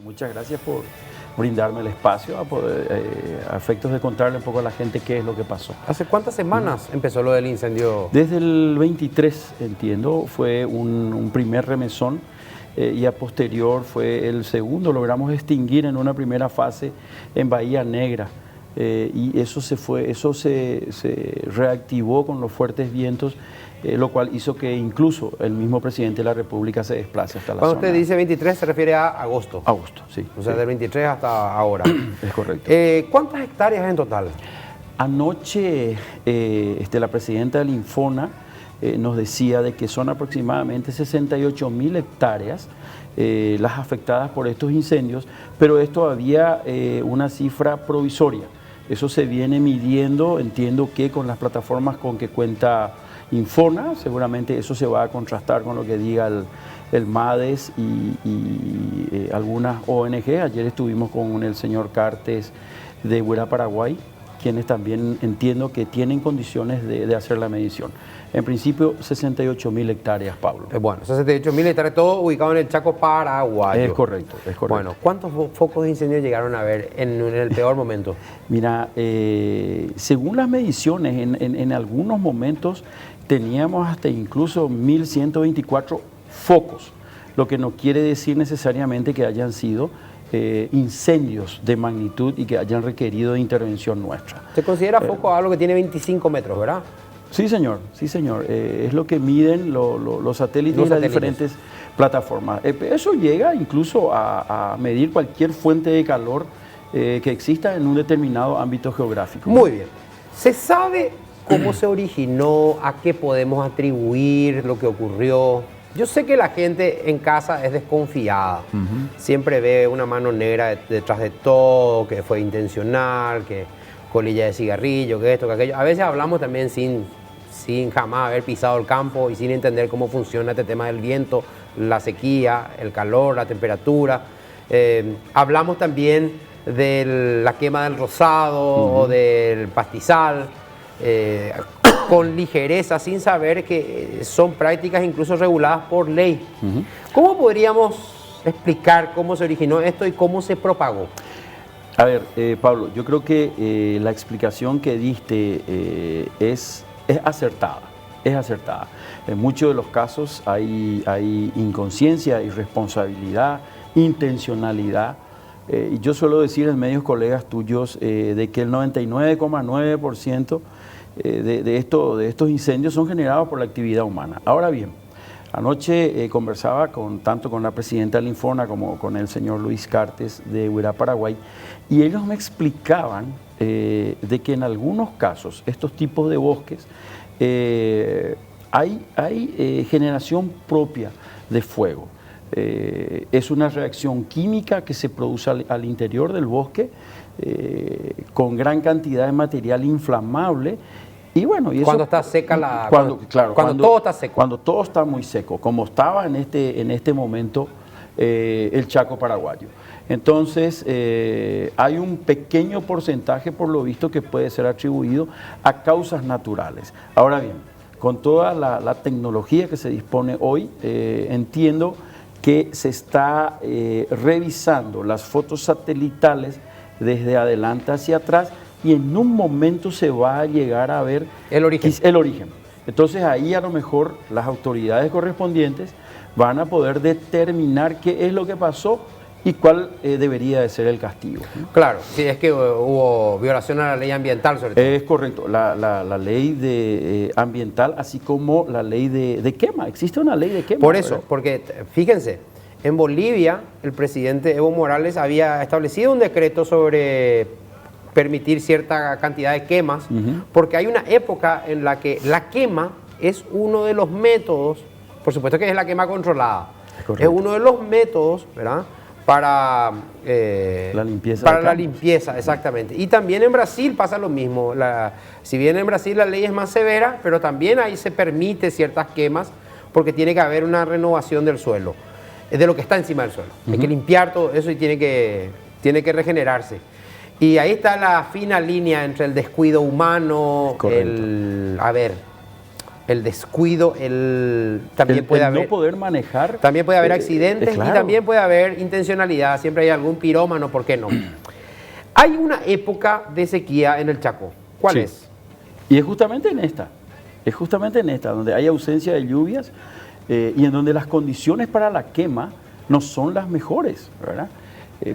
Muchas gracias por brindarme el espacio a efectos de contarle un poco a la gente qué es lo que pasó. ¿Hace cuántas semanas empezó lo del incendio? Desde el 23, entiendo, fue un primer remesón y a posterior fue el segundo. Logramos extinguir en una primera fase en Bahía Negra. Y eso se reactivó con los fuertes vientos, lo cual hizo que incluso el mismo presidente de la República se desplace hasta la zona. Cuando usted dice 23 se refiere a agosto. Agosto, sí. O sea, sí. del 23 hasta ahora. Es correcto. ¿Cuántas hectáreas en total? Anoche la presidenta del Infona nos decía de que son aproximadamente 68.000 hectáreas las afectadas por estos incendios, pero es todavía una cifra provisoria. Eso se viene midiendo, entiendo que con las plataformas con que cuenta Infona, seguramente eso se va a contrastar con lo que diga el MADES y algunas ONG. Ayer estuvimos con el señor Cartes de Huira, Paraguay, quienes también entiendo que tienen condiciones de hacer la medición. En principio, 68.000 hectáreas, Pablo. Bueno, 68.000 hectáreas, todo ubicado en el Chaco paraguayo. Es correcto, es correcto. Bueno, ¿cuántos focos de incendio llegaron a ver en el peor momento? Mira, según las mediciones, en algunos momentos teníamos hasta incluso 1.124 focos, lo que no quiere decir necesariamente que hayan sido incendios de magnitud y que hayan requerido de intervención nuestra. Se considera foco algo que tiene 25 metros, ¿verdad? Sí, señor, sí, señor. Es lo que miden los satélites y las diferentes plataformas. Eso llega incluso a medir cualquier fuente de calor que exista en un determinado ámbito geográfico. Muy bien. ¿Se sabe cómo se originó, a qué podemos atribuir lo que ocurrió? Yo sé que la gente en casa es desconfiada. Siempre ve una mano negra detrás de todo, que fue intencional, que colilla de cigarrillo, que esto, que aquello. A veces hablamos también sin jamás haber pisado el campo y sin entender cómo funciona este tema del viento, la sequía, el calor, la temperatura. Hablamos también de la quema del rosado o del pastizal, con ligereza, sin saber que son prácticas incluso reguladas por ley. ¿Cómo podríamos explicar cómo se originó esto y cómo se propagó? A ver, Pablo, yo creo que la explicación que diste es acertada, es acertada. En muchos de los casos hay inconsciencia, irresponsabilidad, intencionalidad. Y yo suelo decir en medios colegas tuyos de que el 99,9% de estos incendios son generados por la actividad humana. Ahora bien, anoche conversaba tanto con la presidenta del Infona como con el señor Luis Cartes de Huira, Paraguay, y ellos me explicaban de que en algunos casos, estos tipos de bosques, hay generación propia de fuego. Es una reacción química que se produce al interior del bosque con gran cantidad de material inflamable. Y bueno, y eso, cuando está seca la... Cuando todo está seco. Cuando todo está muy seco, como estaba en este momento el Chaco paraguayo. Entonces, hay un pequeño porcentaje, por lo visto, que puede ser atribuido a causas naturales. Ahora bien, con toda la tecnología que se dispone hoy, entiendo que se está revisando las fotos satelitales desde adelante hacia atrás y en un momento se va a llegar a ver el origen. Entonces ahí a lo mejor las autoridades correspondientes van a poder determinar qué es lo que pasó y cuál debería de ser el castigo, ¿no? Claro, sí, es que hubo violación a la ley ambiental, sobre todo. Es correcto, la ley ambiental, así como la ley de quema. Existe una ley de quema. Por eso, porque fíjense, en Bolivia el presidente Evo Morales había establecido un decreto sobre permitir cierta cantidad de quemas, porque hay una época en la que la quema es uno de los métodos, por supuesto que es la quema controlada, es uno de los métodos, ¿verdad?, para la limpieza. Para la limpieza, exactamente. Y también en Brasil pasa lo mismo. Si bien en Brasil la ley es más severa, pero también ahí se permite ciertas quemas porque tiene que haber una renovación del suelo, de lo que está encima del suelo. Hay que limpiar todo eso y tiene que regenerarse. Y ahí está la fina línea entre el descuido humano, el descuido, también puede haber... no poder manejar. También puede haber accidentes claro. Y también puede haber intencionalidad. Siempre hay algún pirómano, ¿por qué no? Hay una época de sequía en el Chaco. ¿Cuál es? Y es justamente en esta, donde hay ausencia de lluvias y en donde las condiciones para la quema no son las mejores, ¿verdad?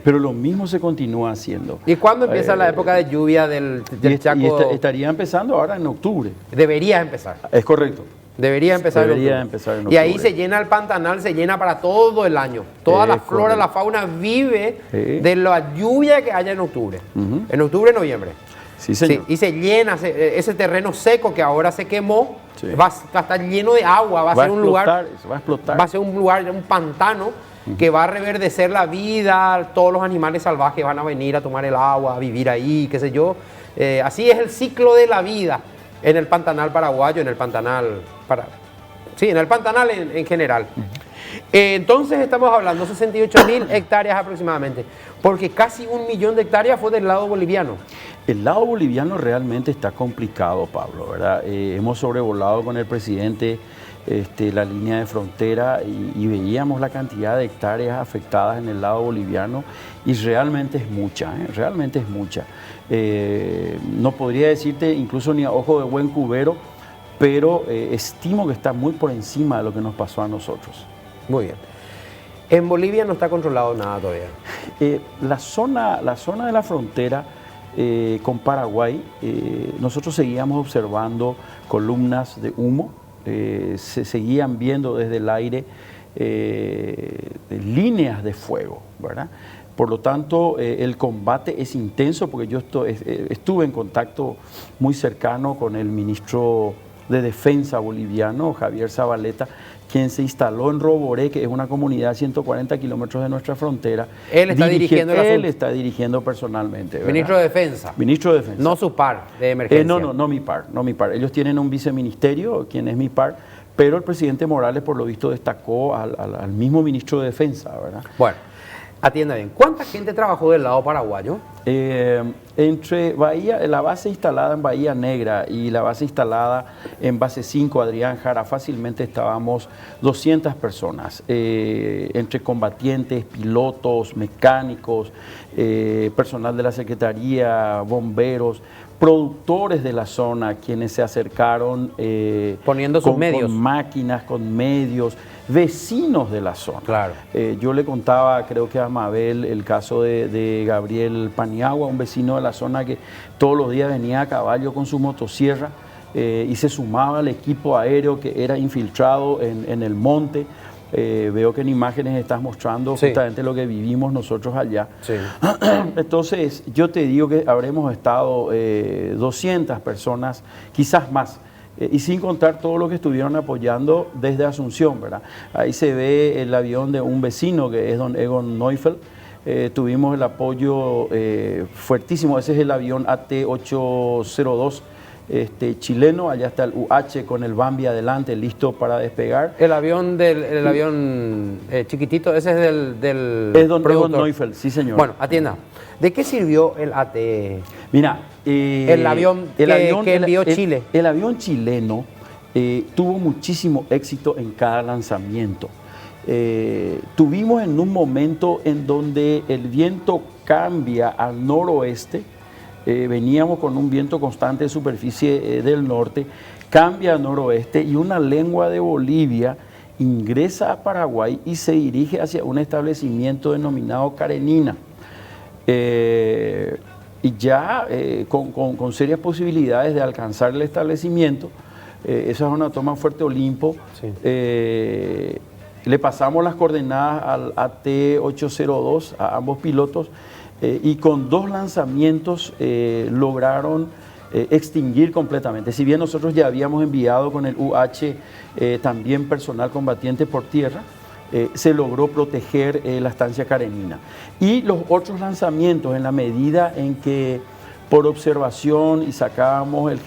Pero lo mismo se continúa haciendo. ¿Y cuándo empieza la época de lluvia del Chaco? Estaría empezando ahora en octubre. Debería empezar. Es correcto. Debería empezar en octubre. Y ahí se llena el Pantanal, se llena para todo el año. Toda la flora, la fauna vive de la lluvia que haya en octubre. En octubre, noviembre. Sí, señor. Sí, y se llena ese terreno seco que ahora se quemó, va a estar lleno de agua, va a ser un lugar, va a explotar. Va a ser un lugar, un pantano que va a reverdecer la vida, todos los animales salvajes van a venir a tomar el agua, a vivir ahí, qué sé yo. Así es el ciclo de la vida en el Pantanal paraguayo, en el Pantanal en general. Entonces estamos hablando de 68.000 hectáreas aproximadamente, porque casi 1 millón de hectáreas fue del lado boliviano. El lado boliviano realmente está complicado, Pablo, ¿verdad? Hemos sobrevolado con el presidente la línea de frontera y veíamos la cantidad de hectáreas afectadas en el lado boliviano y realmente es mucha, realmente es mucha. No podría decirte incluso ni a ojo de buen cubero, pero estimo que está muy por encima de lo que nos pasó a nosotros. Muy bien. En Bolivia no está controlado nada todavía. La zona de la frontera con Paraguay, nosotros seguíamos observando columnas de humo, se seguían viendo desde el aire líneas de fuego, ¿verdad? Por lo tanto, el combate es intenso porque yo estuve en contacto muy cercano con el ministro de Defensa boliviano, Javier Zabaleta, quien se instaló en Roboré, que es una comunidad a 140 kilómetros de nuestra frontera. Él está dirigiendo el asunto. Él está dirigiendo personalmente, ¿verdad? Ministro de Defensa. Ministro de Defensa. No su par de emergencia. No mi par. Ellos tienen un viceministerio, quien es mi par, pero el presidente Morales, por lo visto, destacó al mismo ministro de Defensa, ¿verdad? Bueno, atienda bien. ¿Cuánta gente trabajó del lado paraguayo? Entre la base instalada en Bahía Negra y la base instalada en base 5, Adrián Jara, fácilmente estábamos 200 personas, entre combatientes, pilotos, mecánicos, personal de la Secretaría, bomberos, productores de la zona, quienes se acercaron poniendo sus medios, con máquinas, con medios, vecinos de la zona. Claro. Yo le contaba, creo que a Mabel, el caso de Gabriel Paniagua, un vecino de la zona que todos los días venía a caballo con su motosierra y se sumaba al equipo aéreo que era infiltrado en el monte. Veo que en imágenes estás mostrando justamente lo que vivimos nosotros allá. Sí. Entonces, yo te digo que habremos estado 200 personas, quizás más, y sin contar todo lo que estuvieron apoyando desde Asunción, ¿verdad? Ahí se ve el avión de un vecino que es don Egon Neufeld. Tuvimos el apoyo fuertísimo. Ese es el avión AT-802 chileno. Allá está el UH con el Bambi adelante, listo para despegar. El avión chiquitito, ese es del es don Egon Neufeld, sí señor. Bueno, atienda. ¿De qué sirvió el AT? Mira, el avión que envió Chile. El avión chileno tuvo muchísimo éxito en cada lanzamiento. Tuvimos en un momento en donde el viento cambia al noroeste, veníamos con un viento constante de superficie del norte, cambia al noroeste y una lengua de Bolivia ingresa a Paraguay y se dirige hacia un establecimiento denominado Karenina. Y ya con serias posibilidades de alcanzar el establecimiento. Esa es una toma Fuerte Olimpo. Sí. Le pasamos las coordenadas al AT-802 a ambos pilotos y con 2 lanzamientos lograron extinguir completamente. Si bien nosotros ya habíamos enviado con el UH también personal combatiente por tierra, se logró proteger la estancia Karenina. Y los otros lanzamientos, en la medida en que por observación y sacábamos el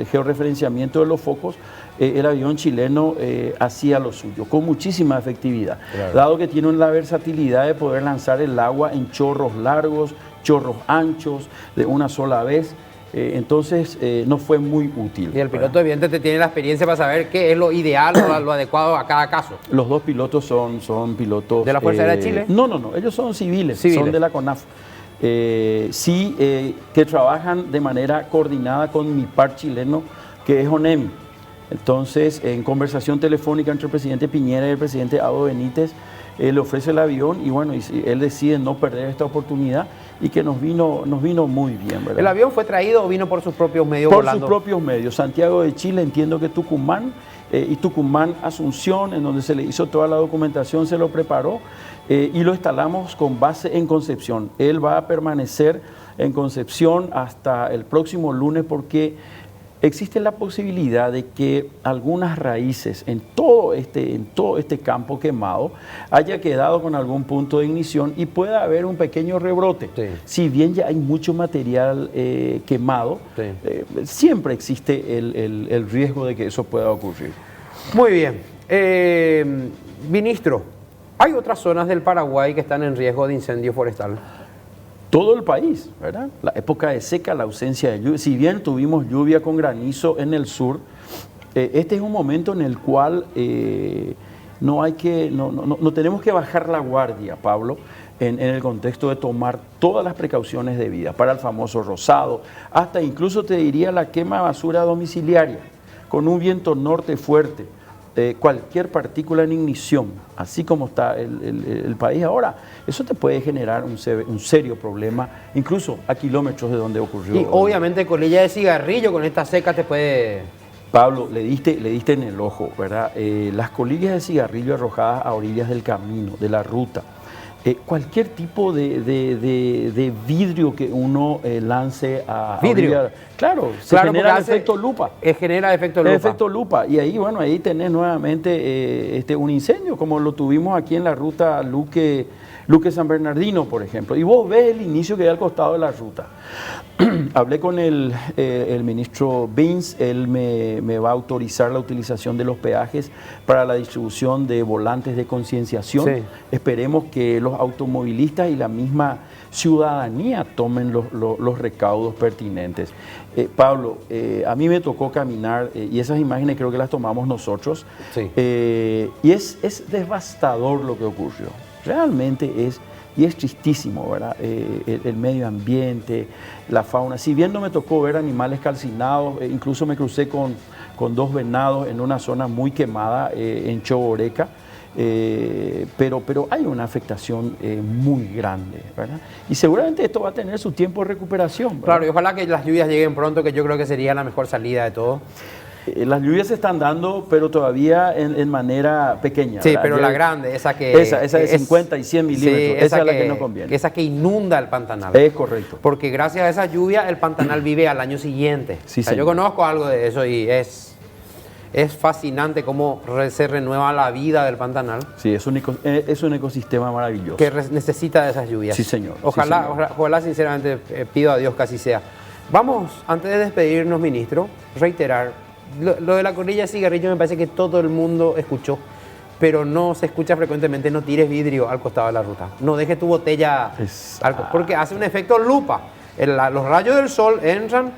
georreferenciamiento de los focos, el avión chileno hacía lo suyo, con muchísima efectividad, claro. Dado que tiene la versatilidad de poder lanzar el agua en chorros largos, chorros anchos, de una sola vez. Entonces no fue muy útil. Y el piloto evidentemente tiene la experiencia para saber qué es lo ideal o lo adecuado a cada caso. Los dos pilotos son pilotos... ¿De la Fuerza Aérea de Chile? No, ellos son civiles, son de la CONAF. Que trabajan de manera coordinada con mi par chileno, que es ONEMI. Entonces, en conversación telefónica entre el presidente Piñera y el presidente Abdo Benítez, le ofrece el avión y bueno, él decide no perder esta oportunidad y que nos vino muy bien, ¿verdad? ¿El avión fue traído o vino por sus propios medios Por volando? sus propios medios. Santiago de Chile, entiendo que Tucumán y Tucumán Asunción, en donde se le hizo toda la documentación, se lo preparó y lo instalamos con base en Concepción. Él va a permanecer en Concepción hasta el próximo lunes porque existe la posibilidad de que algunas raíces en todo este campo quemado haya quedado con algún punto de ignición y pueda haber un pequeño rebrote. Sí. Si bien ya hay mucho material quemado, Sí. Siempre existe el riesgo de que eso pueda ocurrir. Muy bien. Ministro, ¿hay otras zonas del Paraguay que están en riesgo de incendio forestal? Todo el país, ¿verdad? La época de seca, la ausencia de lluvia. Si bien tuvimos lluvia con granizo en el sur, este es un momento en el cual no tenemos que bajar la guardia, Pablo, en el contexto de tomar todas las precauciones debidas para el famoso rosado, hasta incluso te diría la quema de basura domiciliaria, con un viento norte fuerte. Cualquier partícula en ignición, así como está el país ahora, eso te puede generar un serio problema, incluso a kilómetros de donde ocurrió. Y obviamente colilla de cigarrillo con esta seca te puede... Pablo, le diste en el ojo, ¿verdad? Las colillas de cigarrillo arrojadas a orillas del camino, de la ruta, cualquier tipo de vidrio que uno lance a ¿Vidrio? Claro, genera el efecto lupa. Genera efecto lupa. Efecto lupa. Y ahí, bueno, ahí tenés nuevamente un incendio, como lo tuvimos aquí en la ruta Luque-San Bernardino, por ejemplo. Y vos ves el inicio que hay al costado de la ruta. Hablé con el ministro Beans, él me va a autorizar la utilización de los peajes para la distribución de volantes de concienciación. Sí. Esperemos que los automovilistas y la misma ciudadanía tomen los recaudos pertinentes. Pablo, a mí me tocó caminar y esas imágenes creo que las tomamos nosotros. Sí. Y es devastador lo que ocurrió. Realmente es tristísimo, ¿verdad? El medio ambiente, la fauna. Si bien no me tocó ver animales calcinados, incluso me crucé con 2 venados en una zona muy quemada en Choboreca, pero hay una afectación muy grande, ¿verdad? Y seguramente esto va a tener su tiempo de recuperación, ¿verdad? Claro, y ojalá que las lluvias lleguen pronto, que yo creo que sería la mejor salida de todo. Las lluvias se están dando, pero todavía en manera pequeña. Sí, ¿verdad? pero la grande, esa que... Esa de 50 y 100 milímetros, sí, esa es la que nos conviene. Esa que inunda el Pantanal. Es correcto. Porque gracias a esa lluvia el Pantanal vive al año siguiente. Sí, o sea, yo conozco algo de eso y es fascinante cómo se renueva la vida del Pantanal. Sí, es un ecosistema maravilloso. Que necesita de esas lluvias. Sí, señor. Ojalá, sí, señor. ojalá sinceramente, pido a Dios que así sea. Vamos, antes de despedirnos, ministro, reiterar, lo de la colilla de cigarrillo me parece que todo el mundo escuchó, pero no se escucha frecuentemente. No tires vidrio al costado de la ruta. No dejes tu botella, porque hace un efecto lupa. Los rayos del sol entran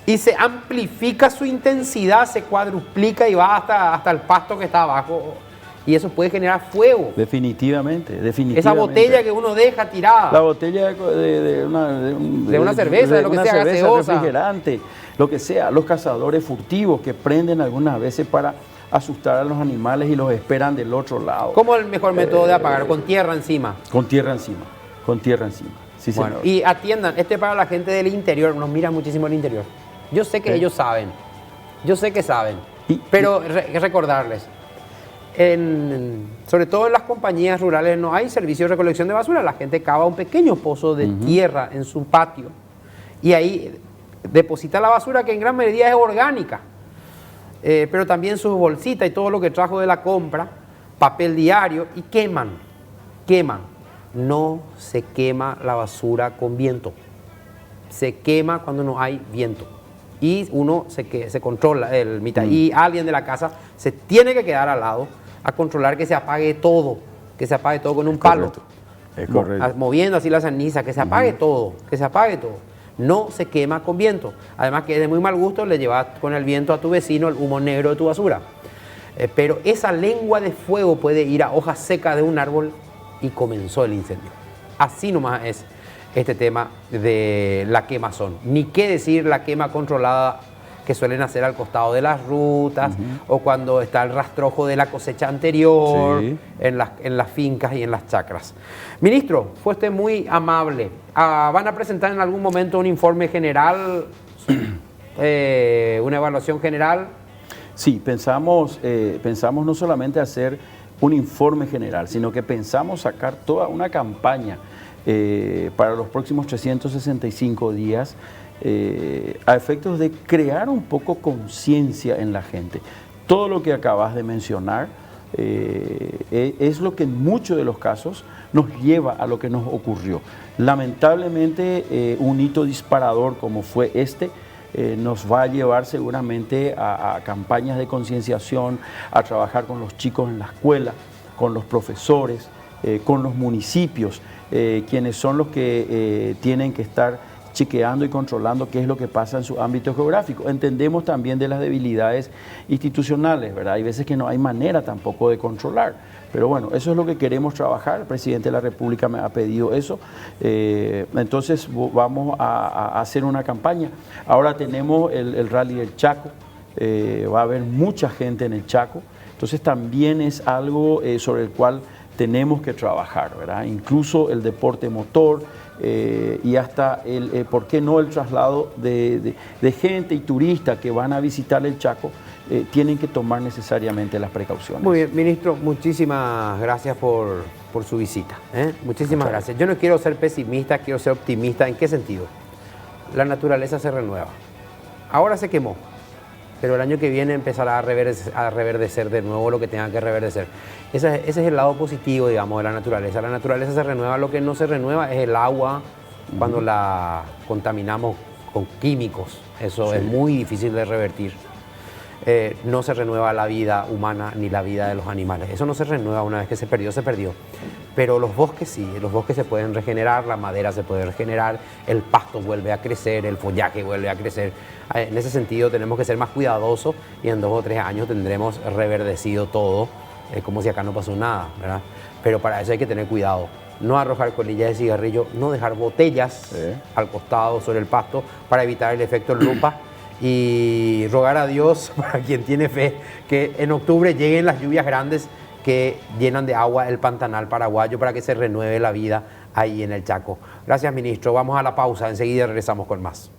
y se amplifica su intensidad, se cuadruplica y va hasta el pasto que está abajo. Y eso puede generar fuego. Definitivamente. Esa botella que uno deja tirada. La botella de una cerveza, de lo que sea, gaseosa, refrigerante, lo que sea. Los cazadores furtivos que prenden algunas veces para asustar a los animales y los esperan del otro lado. ¿Cómo es el mejor método de apagar? ¿Con tierra encima? Con tierra encima. Con tierra encima. Sí, bueno, señor. y atiendan, para la gente del interior, nos mira muchísimo el interior. Yo sé que ellos saben. Yo sé que saben. Pero recordarles. Sobre todo en las compañías rurales no hay servicio de recolección de basura. La gente cava un pequeño pozo de tierra en su patio y ahí deposita la basura, que en gran medida es orgánica, pero también sus bolsitas y todo lo que trajo de la compra, papel diario, y queman. No se quema la basura con viento, se quema cuando no hay viento. Y uno se controla, y alguien de la casa se tiene que quedar al lado a controlar que se apague todo con un palo. Es correcto. Moviendo así la ceniza, que se apague todo, no se quema con viento. Además que es de muy mal gusto, le llevas con el viento a tu vecino el humo negro de tu basura. Pero esa lengua de fuego puede ir a hojas secas de un árbol y comenzó el incendio. Así nomás es este tema de la quemazón. Ni qué decir la quema controlada que suelen hacer al costado de las rutas, o cuando está el rastrojo de la cosecha anterior, sí, en las fincas y en las chacras. Ministro, fue usted muy amable. ¿Van a presentar en algún momento un informe general, una evaluación general? Sí, pensamos no solamente hacer un informe general, sino que pensamos sacar toda una campaña para los próximos 365 días, a efectos de crear un poco conciencia en la gente. Todo lo que acabas de mencionar es lo que en muchos de los casos nos lleva a lo que nos ocurrió. Lamentablemente, un hito disparador como fue nos va a llevar seguramente a campañas de concienciación, a trabajar con los chicos en la escuela, con los profesores, con los municipios, quienes son los que tienen que estar chequeando y controlando qué es lo que pasa en su ámbito geográfico. Entendemos también de las debilidades institucionales, ¿verdad? Hay veces que no hay manera tampoco de controlar, pero bueno, eso es lo que queremos trabajar. El presidente de la República me ha pedido eso, entonces vamos a hacer una campaña. Ahora tenemos el Rally del Chaco, va a haber mucha gente en el Chaco, entonces también es algo sobre el cual tenemos que trabajar, ¿verdad? Incluso el deporte motor, y hasta ¿por qué no el traslado de gente y turistas que van a visitar el Chaco? Tienen que tomar necesariamente las precauciones. Muy bien, ministro, muchísimas gracias por su visita. Muchísimas gracias. Yo no quiero ser pesimista, quiero ser optimista. ¿En qué sentido? La naturaleza se renueva. Ahora se quemó, pero el año que viene empezará a reverdecer de nuevo lo que tenga que reverdecer. Ese es el lado positivo, digamos, de la naturaleza. La naturaleza se renueva, lo que no se renueva es el agua cuando la contaminamos con químicos. Eso es muy difícil de revertir. No se renueva la vida humana ni la vida de los animales. Eso no se renueva, una vez que se perdió, se perdió. Pero los bosques sí, los bosques se pueden regenerar, la madera se puede regenerar, el pasto vuelve a crecer, el follaje vuelve a crecer. En ese sentido tenemos que ser más cuidadosos y en 2 o 3 años tendremos reverdecido todo, como si acá no pasó nada, ¿verdad? Pero para eso hay que tener cuidado. No arrojar colillas de cigarrillo, no dejar botellas al costado sobre el pasto para evitar el efecto lupa. Y rogar a Dios, para quien tiene fe, que en octubre lleguen las lluvias grandes que llenan de agua el Pantanal paraguayo para que se renueve la vida ahí en el Chaco. Gracias, ministro. Vamos a la pausa, enseguida regresamos con más.